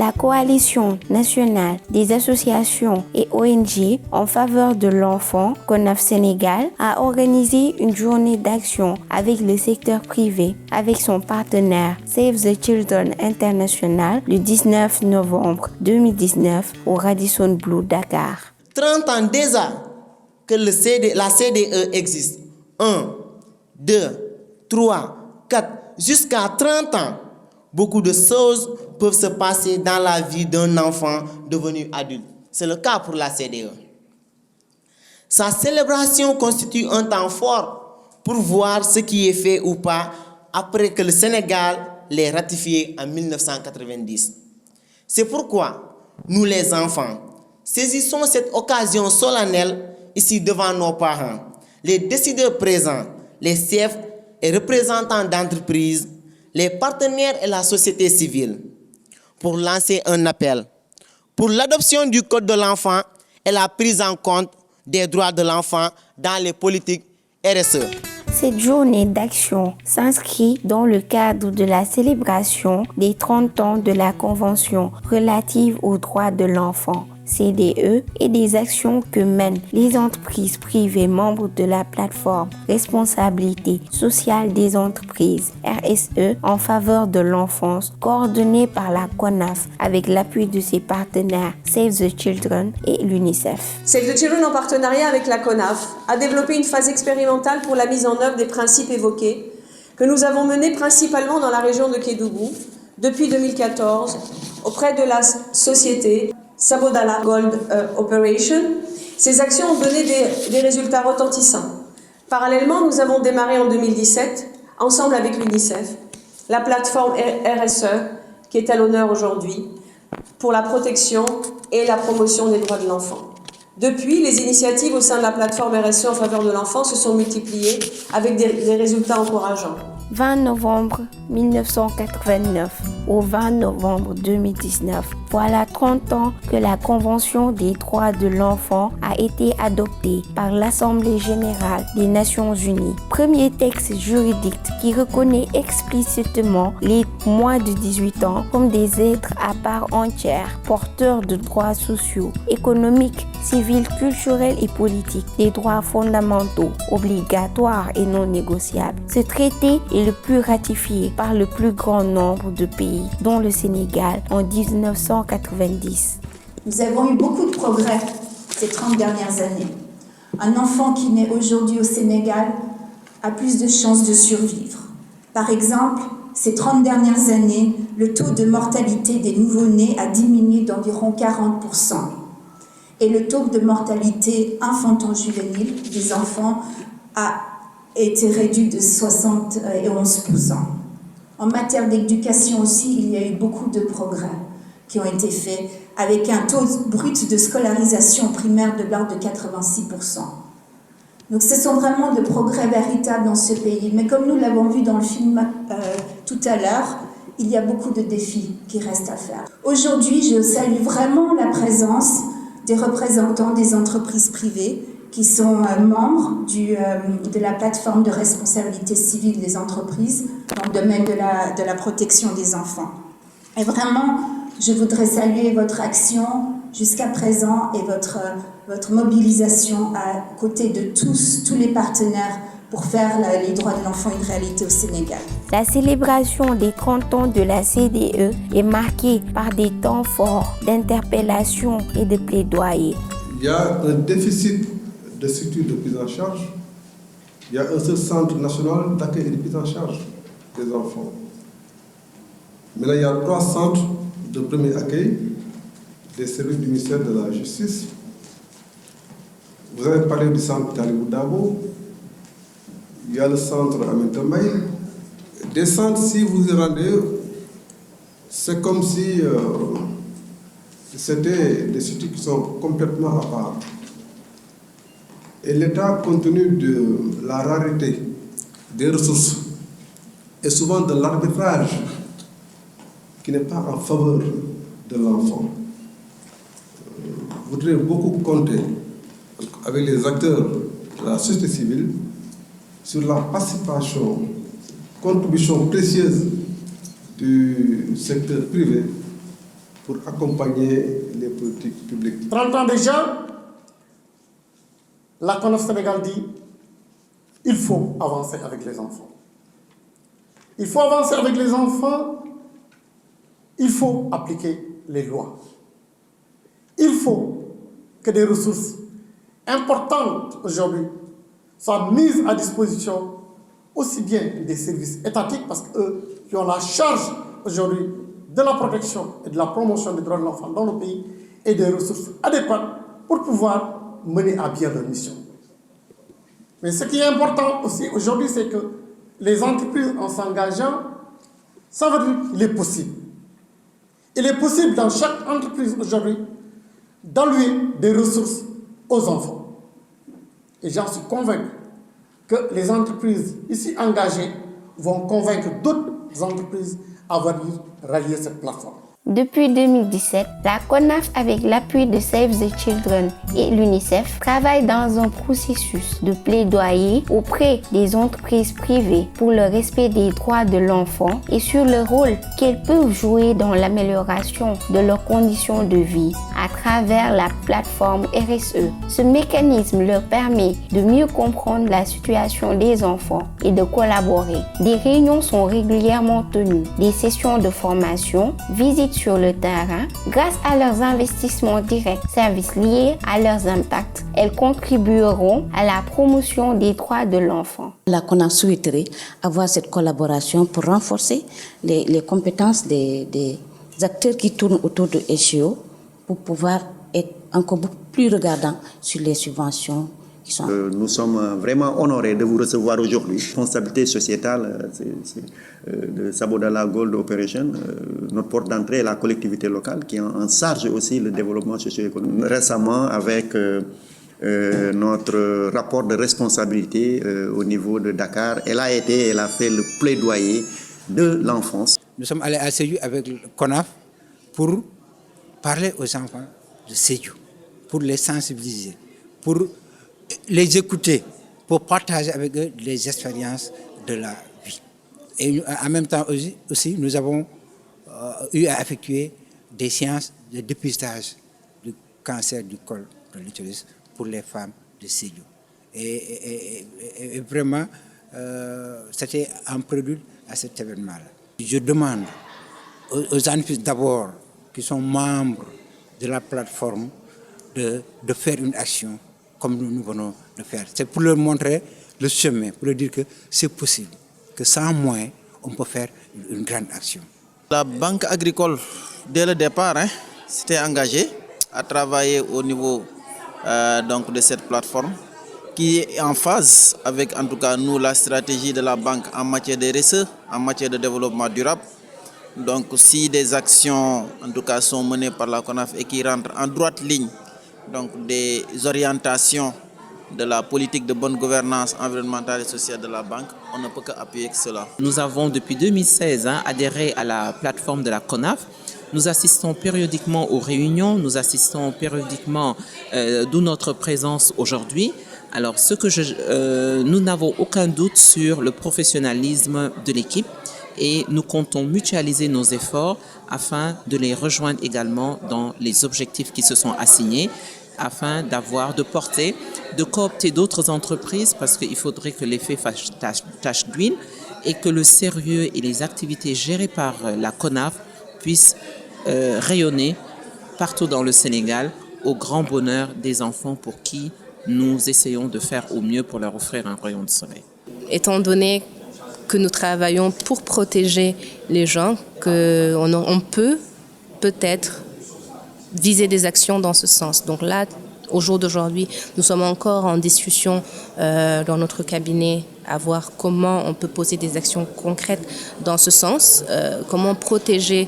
La Coalition nationale des associations et ONG en faveur de l'enfant, CONAF Sénégal, a organisé une journée d'action avec le secteur privé, avec son partenaire Save the Children International le 19 novembre 2019 au Radisson Blu Dakar. 30 ans déjà que la CDE existe. 1, 2, 3, 4, jusqu'à 30 ans. Beaucoup de choses peuvent se passer dans la vie d'un enfant devenu adulte. C'est le cas pour la CDE. Sa célébration constitue un temps fort pour voir ce qui est fait ou pas après que le Sénégal l'ait ratifié en 1990. C'est pourquoi nous les enfants saisissons cette occasion solennelle ici devant nos parents, les décideurs présents, les chefs et représentants d'entreprises, les partenaires et la société civile, pour lancer un appel pour l'adoption du Code de l'enfant et la prise en compte des droits de l'enfant dans les politiques RSE. Cette journée d'action s'inscrit dans le cadre de la célébration des 30 ans de la Convention relative aux droits de l'enfant, CDE, et des actions que mènent les entreprises privées membres de la plateforme Responsabilité sociale des entreprises, RSE, en faveur de l'enfance, coordonnée par la CONAF avec l'appui de ses partenaires Save the Children et l'UNICEF. Save the Children, en partenariat avec la CONAF, a développé une phase expérimentale pour la mise en œuvre des principes évoqués que nous avons menés principalement dans la région de Kédougou depuis 2014 auprès de la société Sabodala Gold Operation. Ces actions ont donné des résultats retentissants. Parallèlement, nous avons démarré en 2017, ensemble avec l'UNICEF, la plateforme RSE, qui est à l'honneur aujourd'hui, pour la protection et la promotion des droits de l'enfant. Depuis, les initiatives au sein de la plateforme RSE en faveur de l'enfant se sont multipliées avec des résultats encourageants. 20 novembre 1989 au 20 novembre 2019. Voilà 30 ans que la Convention des droits de l'enfant a été adoptée par l'Assemblée générale des Nations unies. Premier texte juridique qui reconnaît explicitement les moins de 18 ans comme des êtres à part entière, porteurs de droits sociaux, économiques, civils, culturels et politiques, des droits fondamentaux, obligatoires et non négociables. Ce traité est le plus ratifié par le plus grand nombre de pays, dont le Sénégal en 1990. Nous avons eu beaucoup de progrès ces 30 dernières années. Un enfant qui naît aujourd'hui au Sénégal a plus de chances de survivre. Par exemple, ces 30 dernières années, le taux de mortalité des nouveau-nés a diminué d'environ 40%. Et le taux de mortalité infanto-juvénile des enfants a été réduit de 71%. En matière d'éducation aussi, il y a eu beaucoup de progrès qui ont été faits, avec un taux brut de scolarisation primaire de l'ordre de 86%. Donc ce sont vraiment de progrès véritables dans ce pays. Mais comme nous l'avons vu dans le film tout à l'heure, il y a beaucoup de défis qui restent à faire. Aujourd'hui, je salue vraiment la présence des représentants des entreprises privées qui sont membres de la plateforme de responsabilité civile des entreprises dans le domaine de la protection des enfants. Et vraiment, je voudrais saluer votre action jusqu'à présent et votre mobilisation à côté de tous les partenaires pour faire les droits de l'enfant une réalité au Sénégal. La célébration des 30 ans de la CDE est marquée par des temps forts d'interpellation et de plaidoyer. Il y a un déficit de structures de prise en charge. Il y a un seul centre national d'accueil et de prise en charge des enfants. Maintenant, il y a 3 centres de premier accueil des services du ministère de la Justice. Vous avez parlé du centre Talibou Dabo. Il y a le centre Aminata Mbaye. Des centres, si vous y rendez, c'est comme si c'était des structures qui sont complètement à part. Et l'État, compte tenu de la rareté des ressources et souvent de l'arbitrage qui n'est pas en faveur de l'enfant, voudrait beaucoup compter avec les acteurs de la société civile sur la participation, contribution précieuse du secteur privé pour accompagner les politiques publiques. 30 ans déjà, la CONAF Sénégal dit il faut avancer avec les enfants. Il faut avancer avec les enfants, il faut appliquer les lois. Il faut que des ressources importantes aujourd'hui soient mises à disposition aussi bien des services étatiques, parce qu'eux qui ont la charge aujourd'hui de la protection et de la promotion des droits de l'enfant dans le pays, et des ressources adéquates pour pouvoir mener à bien leur mission. Mais ce qui est important aussi aujourd'hui, c'est que les entreprises en s'engageant, ça veut dire qu'il est possible. Il est possible dans chaque entreprise aujourd'hui d'allouer des ressources aux enfants. Et j'en suis convaincu que les entreprises ici engagées vont convaincre d'autres entreprises à venir rallier cette plateforme. Depuis 2017, la CONAF, avec l'appui de Save the Children et l'UNICEF, travaille dans un processus de plaidoyer auprès des entreprises privées pour le respect des droits de l'enfant et sur le rôle qu'elles peuvent jouer dans l'amélioration de leurs conditions de vie à travers la plateforme RSE. Ce mécanisme leur permet de mieux comprendre la situation des enfants et de collaborer. Des réunions sont régulièrement tenues, des sessions de formation, visites sur le terrain. Grâce à leurs investissements directs, services liés à leurs impacts, elles contribueront à la promotion des droits de l'enfant. La CONAF souhaiterait avoir cette collaboration pour renforcer les compétences des acteurs qui tournent autour de SGO pour pouvoir être encore beaucoup plus regardants sur les subventions. Nous sommes vraiment honorés de vous recevoir aujourd'hui. Responsabilité sociétale de Sabodala Gold Operation. Notre porte d'entrée est la collectivité locale qui en charge aussi le développement socio-économique. Récemment, avec notre rapport de responsabilité au niveau de Dakar, elle a fait le plaidoyer de l'enfance. Nous sommes allés à Sédhiou avec le CONAF pour parler aux enfants de Sédhiou, pour les sensibiliser, pour les écouter, pour partager avec eux les expériences de la vie. Et en même temps aussi nous avons eu à effectuer des séances de dépistage du cancer du col de l'utérus pour les femmes de Sédhiou. Et vraiment, c'était un prélude à cet événement-là. Je demande aux entreprises d'abord, qui sont membres de la plateforme, de faire une action comme nous venons de faire. C'est pour leur montrer le chemin, pour leur dire que c'est possible, que sans moyens, on peut faire une grande action. La Banque agricole, dès le départ, s'était engagée à travailler au niveau donc de cette plateforme qui est en phase avec, en tout cas, nous, la stratégie de la banque en matière de RSE, en matière de développement durable. Donc, si des actions, en tout cas, sont menées par la CONAF et qui rentrent en droite ligne donc des orientations de la politique de bonne gouvernance environnementale et sociale de la banque, on ne peut qu'appuyer cela. Nous avons depuis 2016 adhéré à la plateforme de la CONAF. Nous assistons périodiquement aux réunions, nous assistons périodiquement, d'où notre présence aujourd'hui. Alors, nous n'avons aucun doute sur le professionnalisme de l'équipe et nous comptons mutualiser nos efforts afin de les rejoindre également dans les objectifs qui se sont assignés, afin de porter, de coopter d'autres entreprises, parce qu'il faudrait que l'effet fasse tache d'huile et que le sérieux et les activités gérées par la CONAF puissent rayonner partout dans le Sénégal au grand bonheur des enfants pour qui nous essayons de faire au mieux pour leur offrir un rayon de soleil. Étant donné que nous travaillons pour protéger les gens, qu'on peut peut-être viser des actions dans ce sens. Donc là, au jour d'aujourd'hui, nous sommes encore en discussion dans notre cabinet à voir comment on peut poser des actions concrètes dans ce sens, comment protéger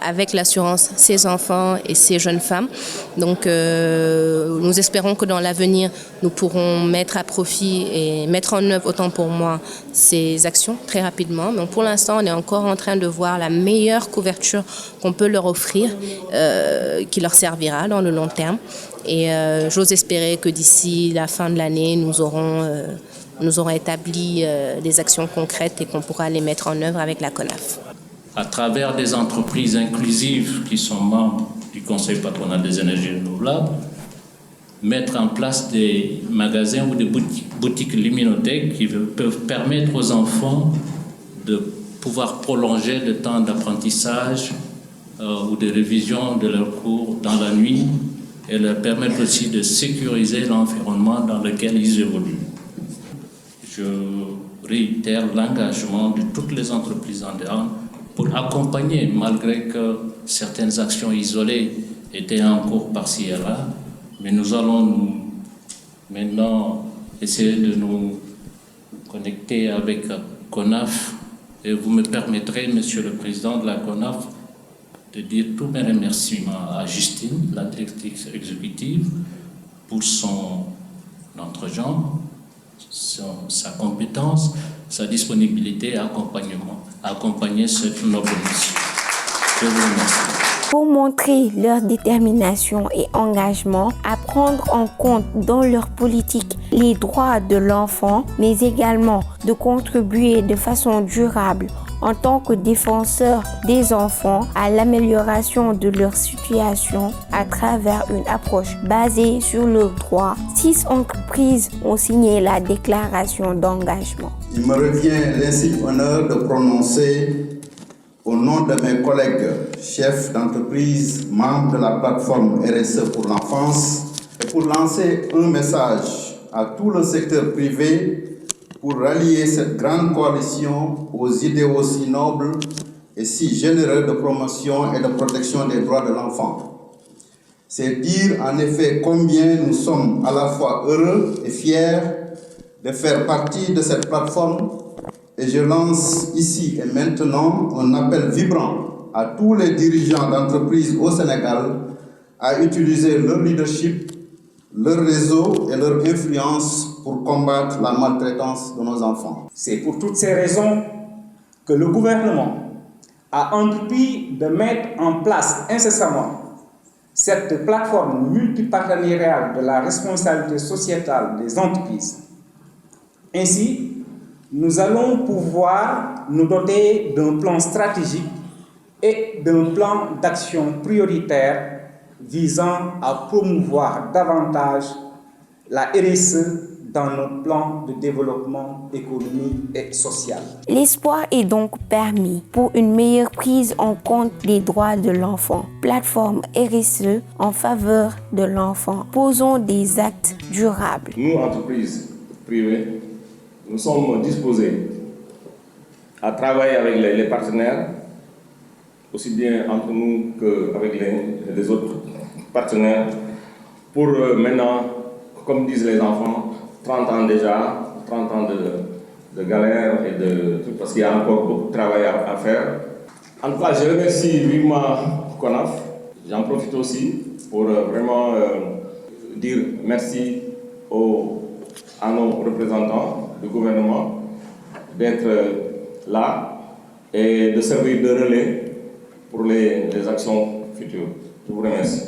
avec l'assurance ces enfants et ces jeunes femmes. Donc nous espérons que dans l'avenir, nous pourrons mettre à profit et mettre en œuvre, autant pour moi, ces actions très rapidement. Donc pour l'instant, on est encore en train de voir la meilleure couverture qu'on peut leur offrir, qui leur servira dans le long terme. Et j'ose espérer que d'ici la fin de l'année, nous aurons établi des actions concrètes et qu'on pourra les mettre en œuvre avec la CONAF. à travers des entreprises inclusives qui sont membres du Conseil patronal des énergies renouvelables, mettre en place des magasins ou des boutiques luminothèques qui peuvent permettre aux enfants de pouvoir prolonger le temps d'apprentissage ou de révision de leurs cours dans la nuit et leur permettre aussi de sécuriser l'environnement dans lequel ils évoluent. Je réitère l'engagement de toutes les entreprises andéennes pour accompagner, malgré que certaines actions isolées étaient en cours par-ci et là, mais nous allons maintenant essayer de nous connecter avec CONAF et vous me permettrez, Monsieur le Président de la CONAF, de dire tous mes remerciements à Justine, la directrice exécutive, pour son entre-gens, sa compétence, sa disponibilité et accompagnement, à accompagner cette noble mission. Je vous remercie. Pour montrer leur détermination et engagement à prendre en compte dans leur politique les droits de l'enfant, mais également de contribuer de façon durable en tant que défenseurs des enfants à l'amélioration de leur situation à travers une approche basée sur leurs droits, 6 entreprises ont signé la déclaration d'engagement. Il me revient l'insigne honneur de prononcer au nom de mes collègues chefs d'entreprise, membres de la plateforme RSE pour l'enfance, et pour lancer un message à tout le secteur privé pour rallier cette grande coalition aux idéaux si nobles et si généreux de promotion et de protection des droits de l'enfant. C'est dire en effet combien nous sommes à la fois heureux et fiers de faire partie de cette plateforme. Et je lance ici et maintenant un appel vibrant à tous les dirigeants d'entreprises au Sénégal à utiliser leur leadership, leur réseau et leur influence pour combattre la maltraitance de nos enfants. C'est pour toutes ces raisons que le gouvernement a entrepris de mettre en place incessamment cette plateforme multipartenariale de la responsabilité sociétale des entreprises. Ainsi, nous allons pouvoir nous doter d'un plan stratégique et d'un plan d'action prioritaire visant à promouvoir davantage la RSE dans notre plan de développement économique et social. L'espoir est donc permis pour une meilleure prise en compte des droits de l'enfant. Plateforme RSE en faveur de l'enfant. Posons des actes durables. Nous, entreprises privées, nous sommes disposés à travailler avec les partenaires, aussi bien entre nous qu'avec les autres partenaires, pour maintenant, comme disent les enfants, 30 ans déjà, 30 ans de galère et de tout, parce qu'il y a encore beaucoup de travail à faire. En tout cas, je remercie vivement CONAF. J'en profite aussi pour vraiment dire merci à nos représentants du gouvernement d'être là et de servir de relais pour les actions futures. Je vous remercie.